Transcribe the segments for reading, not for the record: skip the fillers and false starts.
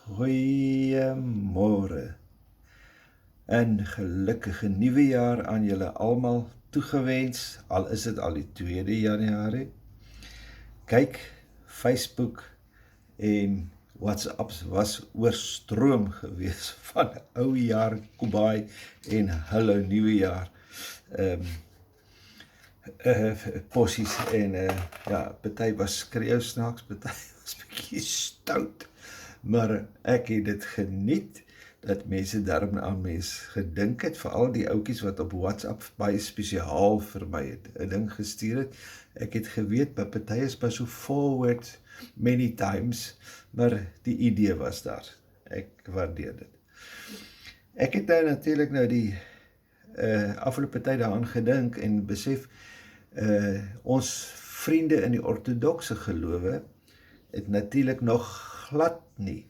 Goeiemôre en gelukkige nuwe jaar aan julle almal toegewens, al is dit al die 2de Januarie. Kyk, Facebook en WhatsApp was oorstroom gewees van ou jaar Kobai en hallo nuwe jaar. Possies en ja, party was skreeu snaaks, party was bietjie stout. Maar ek het dit geniet dat mense daarom aan mens gedink het, veral die ouetjies wat op WhatsApp baie spesiaal vir my 'n ding gestuur het. Ek het geweet, by party is maar so forward many times, maar die idee was daar. Ek waardeer dit. Ek het natuurlik nou die afgelope tyd daaraan gedink en besef, ons vriende in die ortodokse gelowe het natuurlik nog glad nie,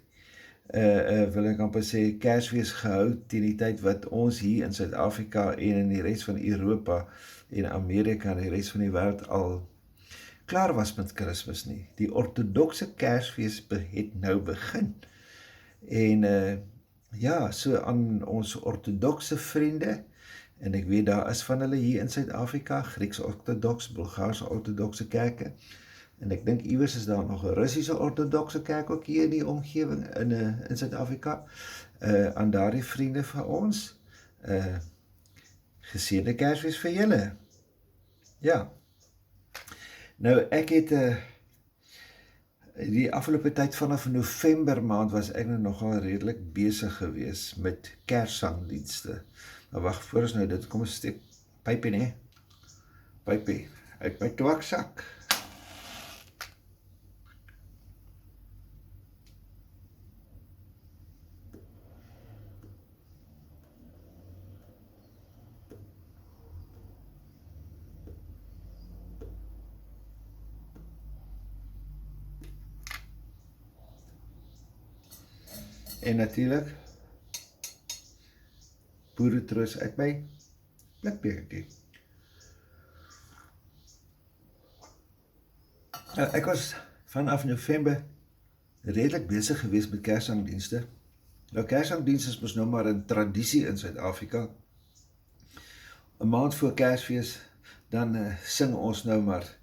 wil ek amper sê, Kersfees gehou teen die tyd wat ons hier in Suid-Afrika en in die res van Europa en Amerika en die res van die wêreld al klaar was met Kersfees nie. Die ortodokse Kersfees het nou begin. En ja, so aan ons ortodokse vriende, en ek weet daar is van hulle hier in Suid-Afrika, Griekse ortodoks, Bulgaarse ortodokse kerke, en ek dink iewers is daar nog 'n Russiese ortodokse kerk ook hier in die omgewing in Suid-Afrika, aan daardie vriende van ons, geseënde Kersfees vir julle. Ja. Nou ek het die afgelope tyd vanaf November maand was ek nou nogal redelik besig gewees met Kerssangdienste. Maar wag, voor ons nou dit, kom ons steek pypie, nee. Pypie uit my twaksak. En natuurlik boeretroos uit my blikbekertjie. Nou, ek was vanaf November redelik besig gewees met Kerssangdienste. Nou, Kerssangdienste is mos nou maar 'n tradisie in Suid-Afrika. 'n maand voor Kersfees, dan sing ons nou maar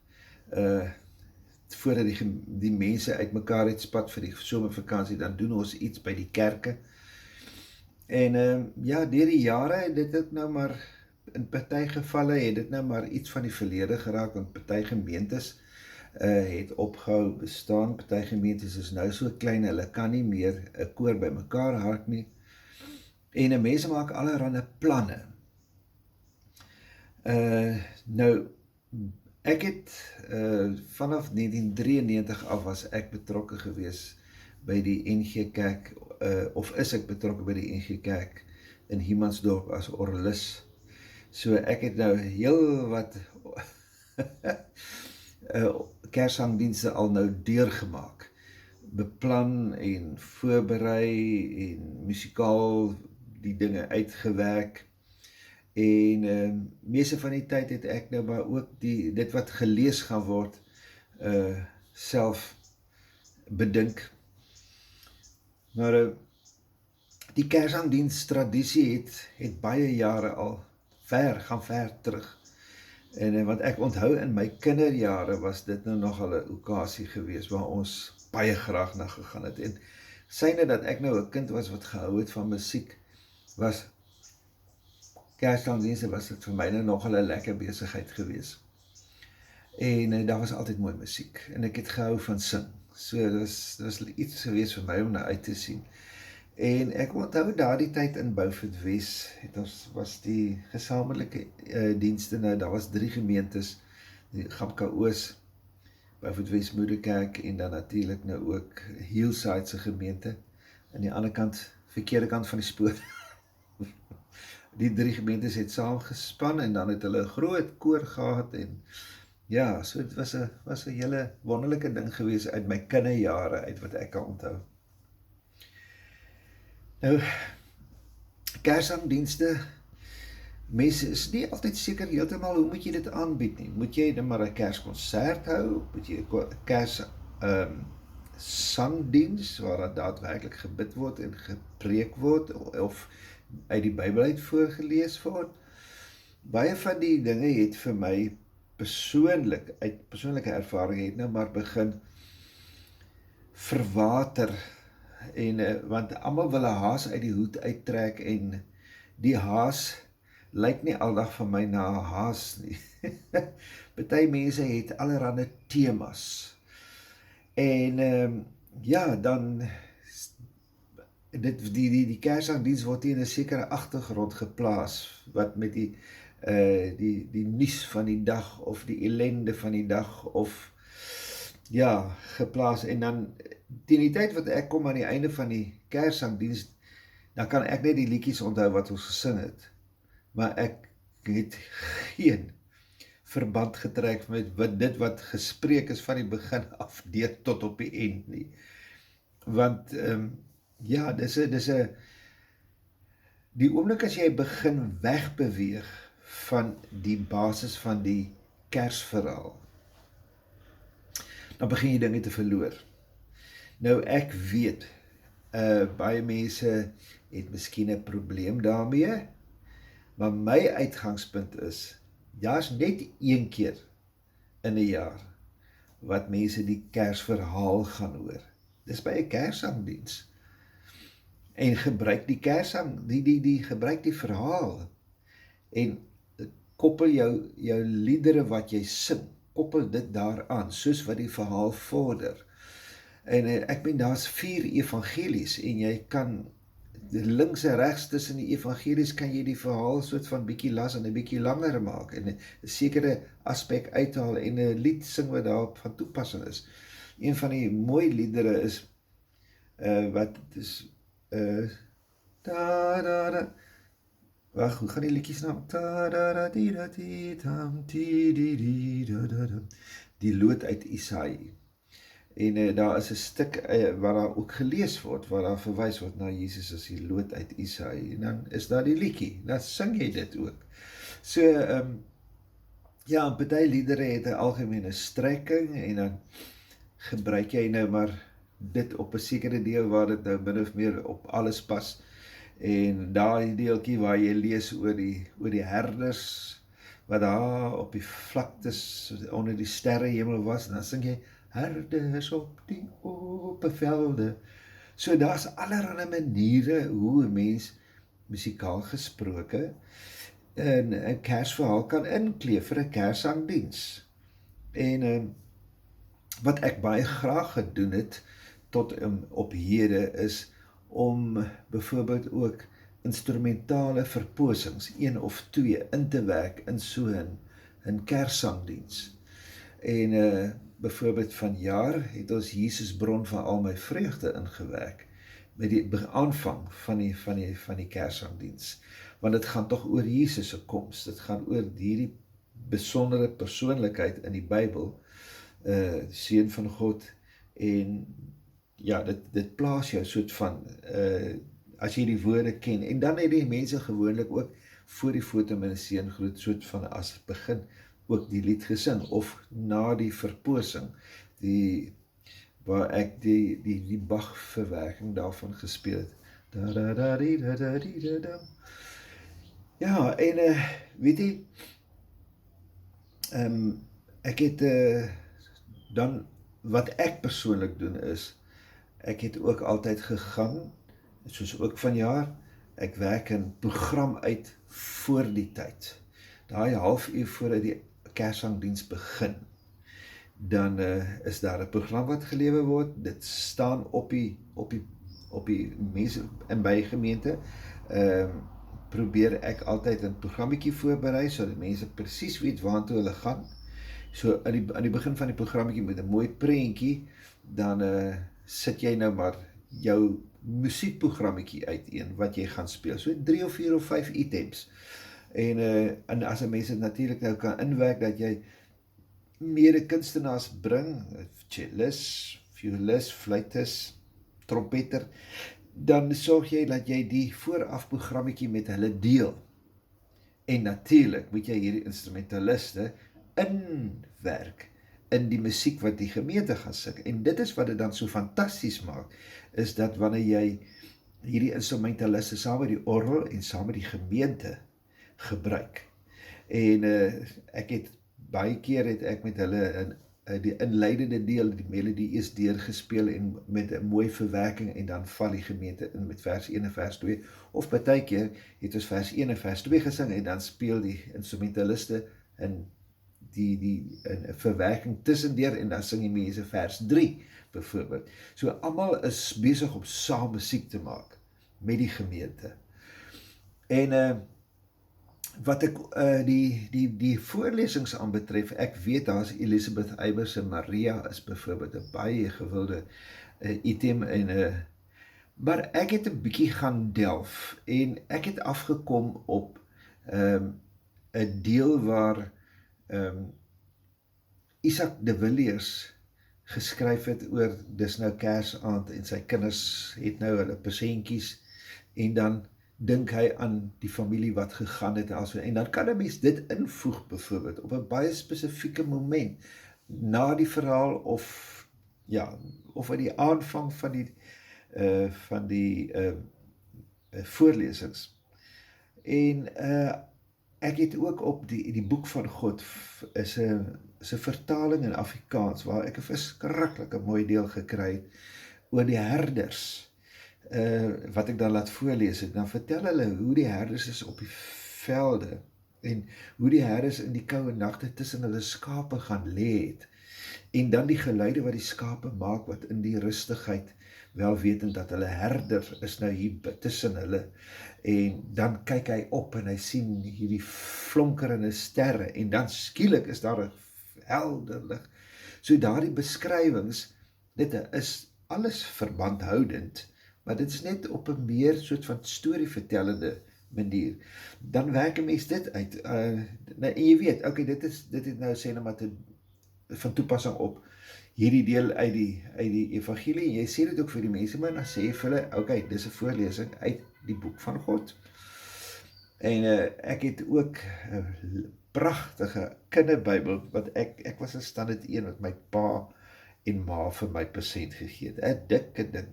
voordat die mense uitmekaar het spat vir die somervakansie, dan doen ons iets by die kerke. En ja, deur die jare het dit ook nou maar, in party gevalle het dit nou maar iets van die verlede geraak, want party gemeentes het opgehou bestaan, party gemeentes is nou so klein, hulle kan nie meer 'n koor by mekaar hark nie, en mense maak allerhande planne. Nou, ek het vanaf 1993 af was ek betrokke gewees by die NG Kerk, of is ek betrokke by die NG Kerk in Humansdorp as orgelis. So ek het nou heel wat Kerssangdienste al nou deurgemaak. Beplan en voorberei en musikaal die dinge uitgewerk. En meeste van die tyd het ek nou maar ook dit wat gelees gaan word self bedink. Maar die Kerssangdiens tradisie het baie jare al gaan ver terug. En want ek onthou in my kinderjare was dit nou nogal 'n okasie gewees waar ons baie graag na gegaan het. En syne dat ek nou 'n kind was wat gehou het van musiek, was Kerssangdienste was dit vir my nou nogal 'n lekker besigheid gewees. En daar was altyd mooi musiek en ek het gehou van sing. So dit was iets gewees vir my om na uit te sien. En ek onthou daardie tyd in Beaufort Wes, was die gesamentlike dienste nou, daar was 3 gemeentes, die Gapka Oos, Beaufort Wes Moederkerk en dan natuurlik nou ook Hillside se gemeente, aan die ander kant, verkeerde kant van die spoor. Die 3 gemeentes het saamgespan en dan het hulle 'n groot koor gehad en ja, so dit was 'n hele wonderlike ding gewees uit my kinderjare uit wat ek kan onthou. Nou, Kerssangdienste, mense is nie altyd seker heeltemal hoe moet jy dit aanbied nie. Moet jy dan maar 'n Kerskonsert hou? Moet jy 'n Kers sangdiens, waar daar daadwerklik gebid word en gepreek word, of uit die Bybel uit voorgelees word. Baie van die dinge het vir my persoonlik, uit persoonlike ervaring het nou maar begin verwater, en want almal wil 'n haas uit die hoed uittrek, en die haas lyk nie aldag vir my na 'n haas nie. Party mense het allerlei temas, en ja, dan die Kersdiens word hier in 'n sekere agtergrond geplaas, wat met die nuus van die dag, of die ellende van die dag, of ja, geplaas, en dan teen die tyd wat ek kom aan die einde van die Kersdiens, dan kan ek net die liedjies onthou wat ons gesing het, maar ek het geen verband getrek met dit wat gespreek is van die begin af deur tot op die eind nie. Want ja, die oomblik as jy begin wegbeweeg van die basis van die Kersverhaal, dan begin jy dinge te verloor. Nou ek weet, baie mense het miskien 'n probleem daarmee, maar my uitgangspunt is, daar's net een keer in 'n jaar wat mense die Kersverhaal gaan hoor. Dis by 'n Kersangdiens. En gebruik die Kersang, gebruik die verhaal, en koppel jou liedere wat jy sing, koppel dit daaraan, soos wat die verhaal vorder. En ek meen, daar's 4 evangelies, en jy kan links en regs tussen die evangelies kan jy die verhaal soort van bietjie las en 'n bietjie langer maak, en 'n sekere aspek uithaal, en 'n lied sing wat daarop van toepassing is. Een van die mooi liedere is, wat is, da da da, wag, hoe gaan die liedjies nou? Da da da di da di tam di di di da da da. Die loot uit Isaïe. En daar is 'n stuk waar daar ook gelees word, waar daar verwys word na Jesus as die loot uit Isaïe, en dan is daar die liedjie, dan sing jy dit ook. So, ja, en party liedere het 'n algemene strekking, en dan gebruik jy nou maar dit op 'n sekere deel waar dit nou min of meer op alles pas, en daai deeltjie waar jy lees oor die herders, wat daar op die vlaktes onder die sterrehemel was, en dan sing jy, herders op die ope velde. So daar's allerlei maniere hoe 'n mens musikaal gesproke in 'n Kersverhaal kan inkleef vir 'n Kersangdiens. En wat ek baie graag gedoen het tot op hede is om byvoorbeeld ook instrumentale verposings, 1 of 2, in te werk in so 'n Kersangdiens. En byvoorbeeld vanjaar het ons Jesus bron van al my vreugde ingewerk met die aanvang van die Kersangdiens. Want dit gaan tog oor Jesus se koms. Dit gaan oor hierdie besondere persoonlikheid in die Bybel, seun van God, en ja, dit plaas jou soort van, as jy die woorde ken, en dan het die mense gewoonlik ook voor die foto met 'n seëngroet soort van as begin ook die lied gesing, of na die verposing, waar ek die Bach verwerking daarvan gespeel het. Da da da di da da di da da. Ja, en weet jy, ek het dan, wat ek persoonlik doen is, ek het ook altyd gegaan, soos ook vanjaar, ek werk 'n program uit voor die tyd. Daai halfuur voordat die Kersangdiens begin, dan is daar 'n program wat gelewer word. Dit staan op die mense in by gemeente. Probeer ek altyd 'n programmetjie voorberei, sodat mense presies weet waartoe hulle gaan. So aan die begin van die programmetjie met 'n mooi prentjie, dan sit jy nou maar jou musiekprogrammetjie uiteen wat jy gaan speel. So 3 of 4 of 5 items. En as 'n mens dit natuurlik nou kan inwerk dat jy mede kunstenaars bring, cellist, violist, fluitis, trompeter, dan sorg jy dat jy die vooraf programmetjie met hulle deel. En natuurlik moet jy hierdie instrumentaliste inwerk in die musiek wat die gemeente gaan sing. En dit is wat dit dan so fantasties maak, is dat wanneer jy hierdie instrumentaliste saam met die orgel en saam met die gemeente gebruik. En ek het baie keer het ek met hulle die inleidende deel, die melodie is deurgespeel en met 'n mooi verwerking en dan val die gemeente in met vers 1 en vers 2, of baie keer het ons vers 1 en vers 2 gesing en dan speel die instrumentaliste in die verwerking tussendeur en dan sing die mense vers 3 byvoorbeeld. So almal is besig om saam musiek te maak met die gemeente. En wat ek die voorlesings aanbetref, ek weet daar is Elisabeth Eybers en Maria is byvoorbeeld 'n baie gewilde item maar ek het 'n bietjie gaan delf en ek het afgekom op 'n deel waar Isak de Villiers geskryf het oor dis nou Kersaand en sy kinders het nou hulle persentjies en dan dink hy aan die familie wat gegaan het en dan kan 'n mens dit invoeg byvoorbeeld op 'n baie spesifieke moment na die verhaal of uit die aanvang van die voorlesings. En ek het ook op die boek van God is 'n vertaling in Afrikaans waar ek 'n verskriklike mooi deel gekry het oor die herders. Wat ek dan laat voorlees het, dan vertel hulle hoe die herders is op die velde en hoe die herders in die koue nagte tussen hulle skape gaan lê het en dan die geluide wat die skape maak wat in die rustigheid wel wetend dat hulle herder is nou hier tussen hulle en dan kyk hy op en hy sien hierdie flonkerende sterre en dan skielik is daar 'n helder lig. So daardie beskrywings, dit is alles verbandhoudend, maar dit is net op 'n meer soort van storievertellende manier. Dan werk 'n mens dit uit. En jy weet, okay, dit het nou sê nou maar van toepassing op hierdie deel uit die evangelie. Jy sê dit ook vir die mense, maar dan sê jy vir hulle, okay, dis 'n voorlesing uit die boek van God. En ek het ook 'n pragtige kinderbybel wat ek was 'n standaard 1 wat my pa en ma vir my persent gegee het. 'n dikke ding.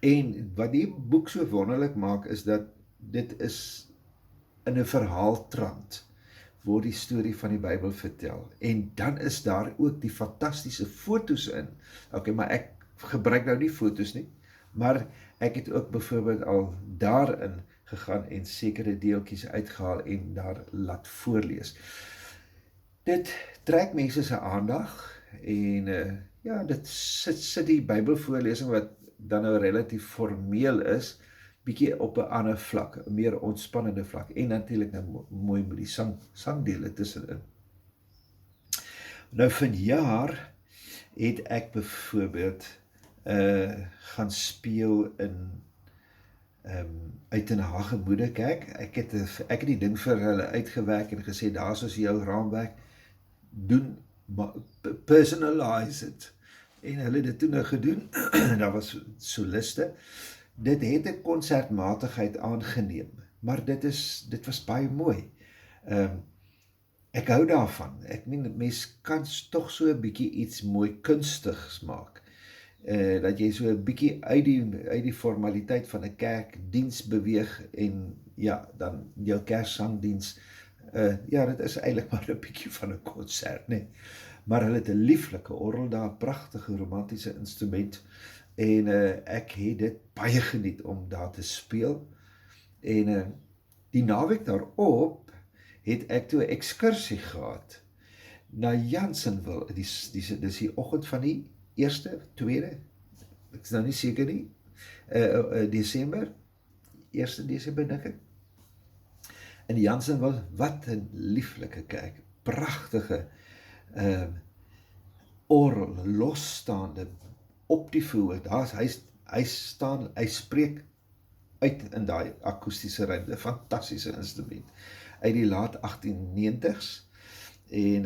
En wat die boek so wonderlik maak is dat dit is in 'n verhaaltrant word die storie van die Bybel vertel. En dan is daar ook die fantastiese foto's in. Okay, maar ek gebruik nou nie foto's nie, maar ek het ook byvoorbeeld al daarin gegaan en sekere deeltjies uitgehaal en daar laat voorlees. Dit trek mense se aandag en dit sit die Bybelvoorlesing wat dan nou relatief formeel is, bietjie op 'n ander vlak, 'n meer ontspannende vlak en natuurlik nou mooi met die sangdele tussenin. Nou vanjaar het ek byvoorbeeld gaan speel in uit in Hagemoede Kerk. Ek het die ding vir hulle uitgewerk en gesê daar is jou raamwerk, doen personalize it. En hulle het dit toe nou gedoen. Daar was soliste. Dit het 'n konsertmatigheid aangeneem, maar dit was baie mooi. Ek hou daarvan. Ek meen, mens kan tog so 'n bietjie iets mooi kunstigs maak. Dat jy so 'n bietjie uit die formaliteit van 'n kerkdiens beweeg en dan jou kerssangdiens. Dit is eintlik maar 'n bietjie van 'n konsert, nee. Maar hulle het 'n lieflike orgel daar, pragtige romantiese instrument. En ek het dit baie geniet om daar te speel. En die naweek daarop het ek toe 'n ekskursie gehad na Jansenwil. Dis die oggend van die 1ste, 2de, ek is nou nie seker nie, Desember, 1 Desember dink ek. In Jansenwil, wat 'n lieflike kerk, pragtige orgel, losstaande, op die verhoog, hy spreek uit in daai akoestiese ruimte, 'n fantastiese instrument, uit die laat 1890s, en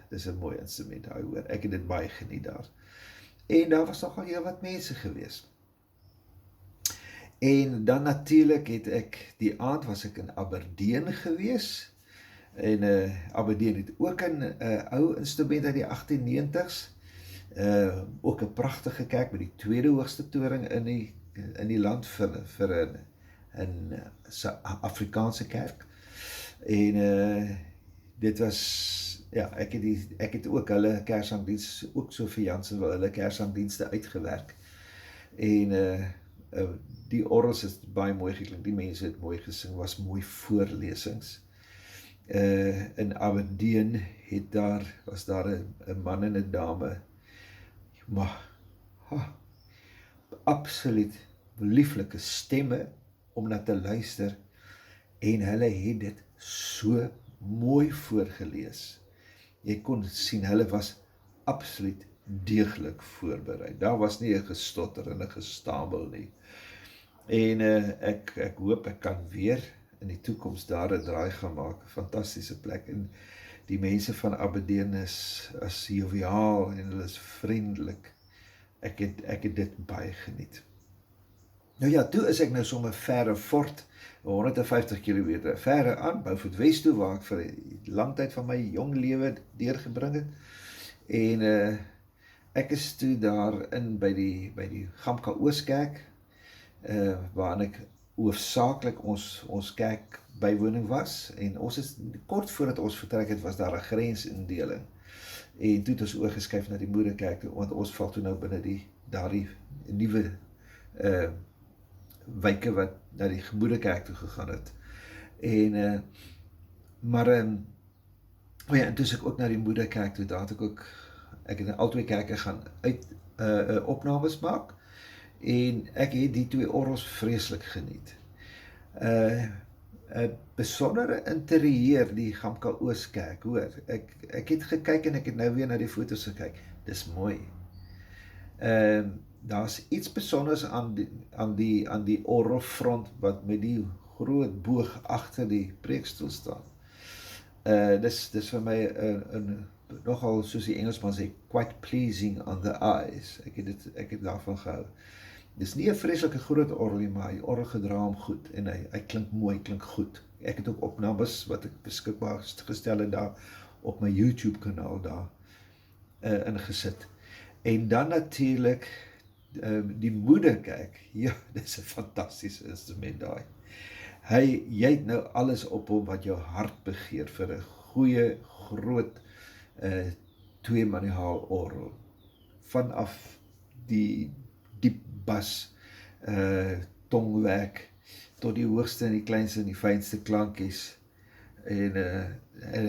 dis 'n mooi instrument daar hoor, ek het dit baie geniet daar, en daar was nogal heel wat mense gewees. En dan natuurlik het ek, die aand was ek in Aberdeen gewees, En Aberdeen het ook 'n ou instrument uit die 1890s, ook 'n pragtige kerk met die tweede hoogste toring in die land vir 'n Afrikaanse kerk. En dit was, ja, ek het ook hulle kersangdiens, ook so vir Jansen wel hulle kersangdienste uitgewerk. En die orgels is baie mooi geklink, die mense het mooi gesing, was mooi voorlesings. In Aberdeen was daar 'n man en 'n dame, maar absoluut lieflike stemme om na te luister, en hulle het dit so mooi voorgelees. Jy kon sien, hulle was absoluut deeglik voorberei. Daar was nie 'n gestotter en 'n gestamel nie. En ek hoop ek kan weer in die toekoms daar 'n draai gaan maak. 'n Fantastiese plek. En die mense van Aberdeen is joviaal en hulle is vriendelik. Ek het dit baie geniet. Nou ja, toe is ek nou sommer verre fort, 150 km verre aan, Beaufort West toe, waar ek vir 'n lang tyd van my jong lewe deurgebring het. En ek is toe daarin by die Gamka Ooskerk, waarin ek hoofsaaklik ons kerk bywoning was, en ons is kort voordat ons vertrek het, was daar 'n grensindeling, en toe het ons oorgeskuif na die moederkerk toe, want ons val toe nou binne daardie nuwe wyke wat na die moederkerk toe gegaan het. En toe is ek ook na die moederkerk toe, daar het ek het in al twee kerke gaan opnames maak, en ek het die twee orgels vreeslik geniet. 'n besondere interieur, die Gamka Ooskerk, hoor. Ek het gekyk en ek het nou weer na die foto's gekyk. Dis mooi. Daar's iets besonders aan die orgelfront wat met die groot boog agter die preekstoel staan. Dis vir my nogal, soos die Engelsman sê, quite pleasing on the eyes. Ek het daarvan gehou. Dis nie 'n vreeslike groot orgel nie, maar die orgel gedra hom goed, en hy klink mooi, klink goed. Ek het ook opnames wat ek beskikbaar gestel het daar op my YouTube kanaal daar ingesit. En dan natuurlik die moederkerk. Ja, dis 'n fantastiese instrument daai. Jy het nou alles op hom wat jou hart begeer vir 'n goeie, groot 2 manuaal orgel. Vanaf die diep bas, tongwerk, tot die hoogste en die kleinste en die fynste klankies. En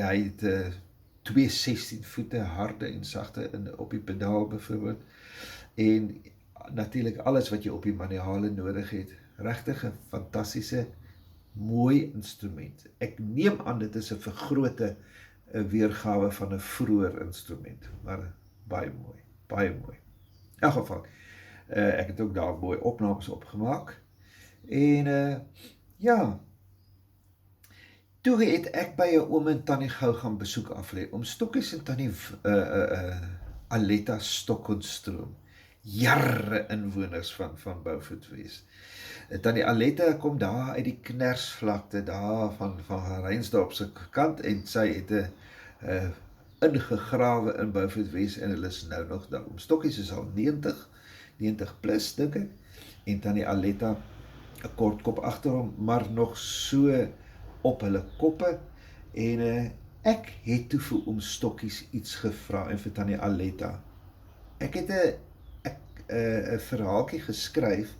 hy het 2 16 voete harde en sagte op die pedaal byvoorbeeld. En natuurlik alles wat jy op die manuale nodig het. Regtig 'n fantastiese, mooi instrument. Ek neem aan dit is 'n vergrote weergawe van 'n vroeër instrument, maar baie mooi, baie mooi. In elk geval, ek het ook daar mooi opnames opgemaak. En ja, toe het ek by 'n oom en tannie gou gaan besoek aflê, oom Stokkies en tannie Aletta Stokonstroom. Jarre inwoners van Beaufort West. Tannie Aletta kom daar uit die Knersvlakte, daar van Reinsdorp se kant, en sy het 'n ingegrawe in Beaufort West, en hulle is nou nog daar. Oom Stokkies is al 90 plus, dink ek, en tannie Aletta 'n kort kop agter hom, maar nog so op hulle koppe. En ek het toe vir oom Stokkies iets gevra, en vir tannie Aletta. Ek het 'n verhaaltjie geskryf,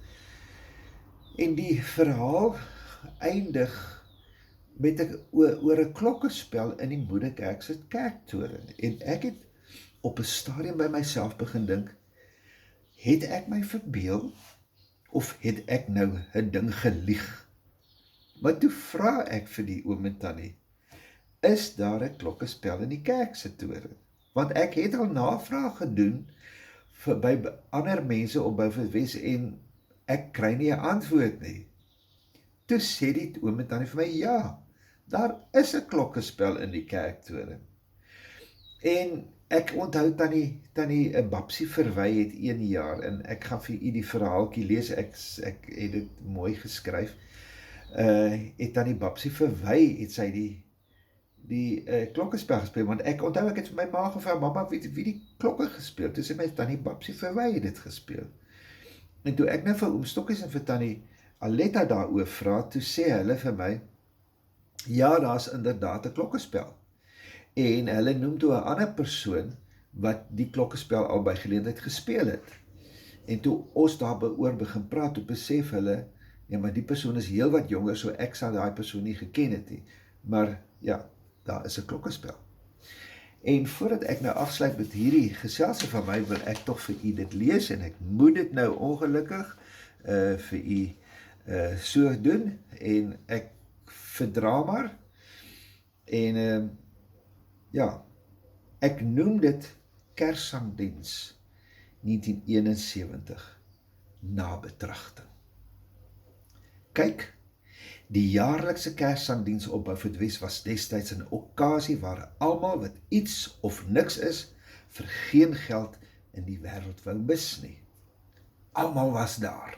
en die verhaal eindig met oor 'n klokkespel in die moederkerk se kerktoring. En ek het op 'n stadium by myself begin dink, het ek my verbeel, of het ek nou 'n ding gelieg? Maar toe vra ek vir die oom en tannie, is daar 'n klokkespel in die kerk se toring? Want ek het al navraag gedoen by ander mense op Beaufort West, en ek kry nie 'n antwoord nie. Toe sê die oom en tannie vir my, ja, daar is 'n klokkespel in die kerktoring. En ek onthou tannie Babsie Verwy het 1 jaar, en ek gaan vir u die verhaaltjie lees, ek het dit mooi geskryf. Het tannie Babsie Verwy, het sy die klokkespel gespeel, want ek onthou ek het vir my ma gevra, mamma, wie die klokke gespeel? Toe sê my tannie Babsie Verwy het dit gespeel. En toe ek nou vir oom Stokkies en vir tannie Aletta daaroor vra, toe sê hulle vir my, ja, daar's inderdaad 'n klokkespel. En hulle noem toe 'n ander persoon wat die klokkespel al by geleentheid gespeel het. En toe ons daaroor begin praat, toe besef hulle, ja, maar die persoon is heel wat jonger, so ek sal daai persoon nie geken het nie. Maar ja, daar is 'n klokkespel. En voordat ek nou afsluit met hierdie geselse van my, wil ek tog vir u dit lees, en ek moet dit nou ongelukkig vir u so doen, en ek verdra maar, en ja, ek noem dit Kerssangdiens 1971 nabetragting. Kyk, die jaarlikse Kerssangdiens op Beaufortwes was destyds 'n okkasie waar almal wat iets of niks is, vir geen geld in die wêreld wou mis nie. Almal was daar.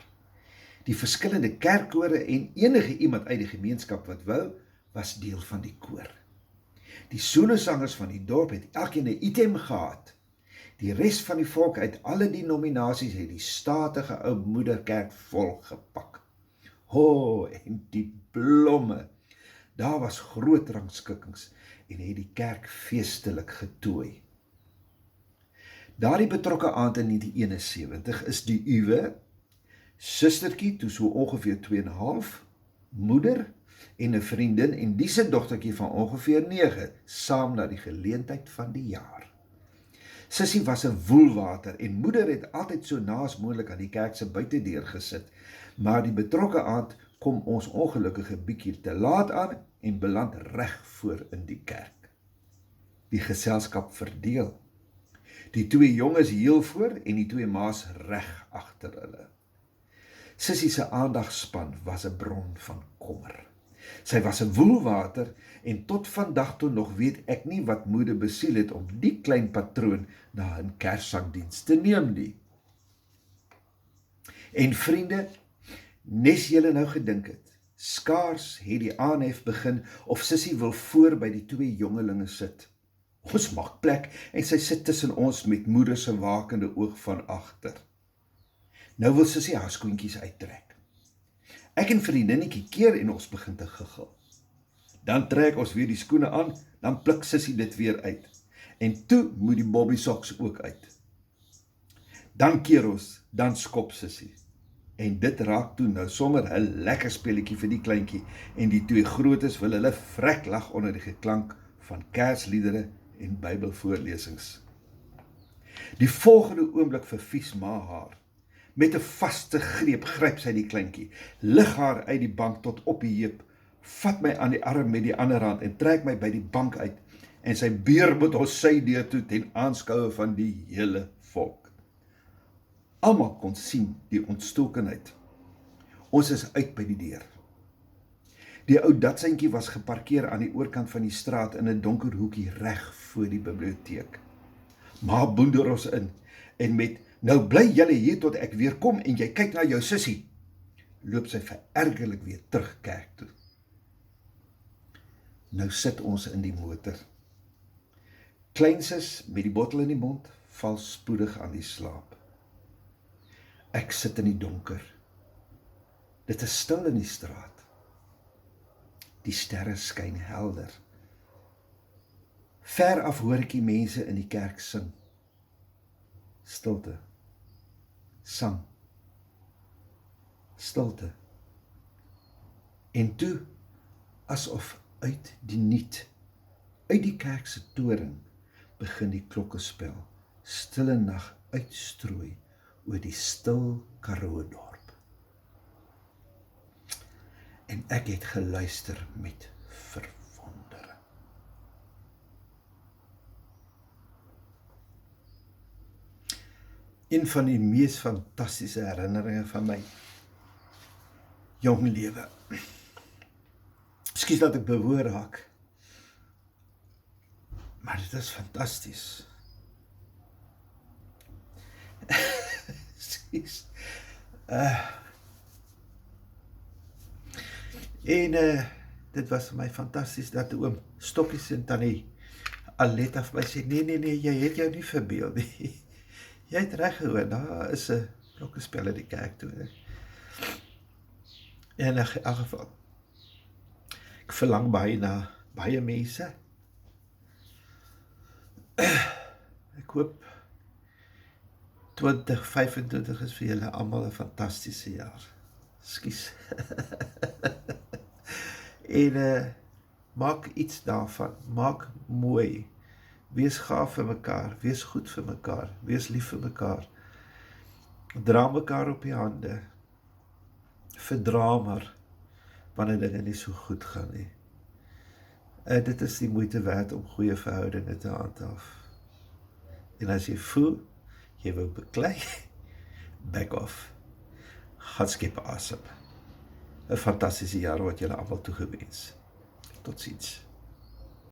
Die verskillende kerkkore en enige iemand uit die gemeenskap wat wou, was deel van die koor. Die solosangers van die dorp het elkeen 'n item gehad. Die res van die volk uit alle denominasies het die statige ou moederkerk volgepak. En die blomme. Daar was groot rangskikkings en het die kerk feestelik getooi. Daardie betrokke aand in 1971 is die uwe, sustertjie, toe so ongeveer 2,5, moeder en 'n vriendin en die se dogtertjie van ongeveer 9, saam na die geleentheid van die jaar. Sissie was 'n woelwater en moeder het altyd so naas moontlik aan die kerk se buitedeur gesit, maar die betrokke aand kom ons ongelukkige bietjie te laat aan en beland reg voor in die kerk. Die geselskap verdeel. Die twee jonges heel voor en die twee ma's reg agter hulle. Sissie se aandagsspan was 'n bron van kommer. Sy was 'n woelwater en tot vandag toe nog weet ek nie wat moeder besiel het om die klein patroon na 'n Kerssangdiens te neem nie. En vriende, nes julle nou gedink het, skaars het die aanhef begin of Sissie wil voor by die twee jongelinge sit. Ons maak plek en sy sit tussen ons met moeder se wakende oog van agter. Nou wil Sissie haar skoentjies uittrek. Ek en vriendinnetjie keer en ons begin te giggel. Dan trek ons weer die skoene aan, dan pluk Sissie dit weer uit. En toe moet die bobby socks ook uit. Dan keer ons, dan skop Sissie. En dit raak toe nou sommer 'n lekker speletjie vir die kleintjie en die twee grootes wil hulle vrek lag onder die geklank van Kersliedere en Bybelvoorlesings. Die volgende oomblik vervies ma haar. Met 'n vaste greep gryp sy die kleintjie, lig haar uit die bank tot op die heup, vat my aan die arm met die ander hand en trek my by die bank uit en sy beer met ons sy deur toe ten aanskoue van die hele volk. Almal kon sien die ontstokenheid. Ons is uit by die deur. Die ou datsyntjie was geparkeer aan die oorkant van die straat in 'n donker hoekie reg voor die biblioteek. Ma boender ons in en met "Nou bly julle hier tot ek weer kom en jy kyk na jou sussie," loop sy verergerlik weer terug kerk toe. Nou sit ons in die motor. Kleinsus met die bottel in die mond val spoedig aan die slaap. Ek sit in die donker. Dit is stil in die straat. Die sterre skyn helder. Ver af hoor ek die mense in die kerk sing. Stilte. Sang. Stilte. En toe, asof uit die niet, uit die kerk se toring, begin die klokkespel, stille nag uitstrooi oor die stil Karoo dorp. En ek het geluister met verwondering. Een van die mees fantastiese herinneringe van my jong lewe. Ekskuus dat ek bewoor raak, maar dit is fantasties. Ekskuus. dit was vir my fantasties dat oom Stokkies en tannie Aletta vir my sê, nee, jy het jou nie verbeel nie. Jy het reg gehoor, daar is 'n klokkespel in die kerk toe. En in elk geval, ek verlang baie na baie mense. Ek hoop 2025 is vir julle almal 'n fantastiese jaar. Skus. En maak iets daarvan, maak mooi, wees gaaf vir mekaar, wees goed vir mekaar, wees lief vir mekaar, dra mekaar op die hande, verdra maar, wanneer dinge nie so goed gaan nie. Dit is die moeite werd om goeie verhoudinge te handhaaf. En as jy voel, jy wil beklei, back off, gaan skep asem. 'n fantastiese jaar wat julle almal toegewens. Totsiens.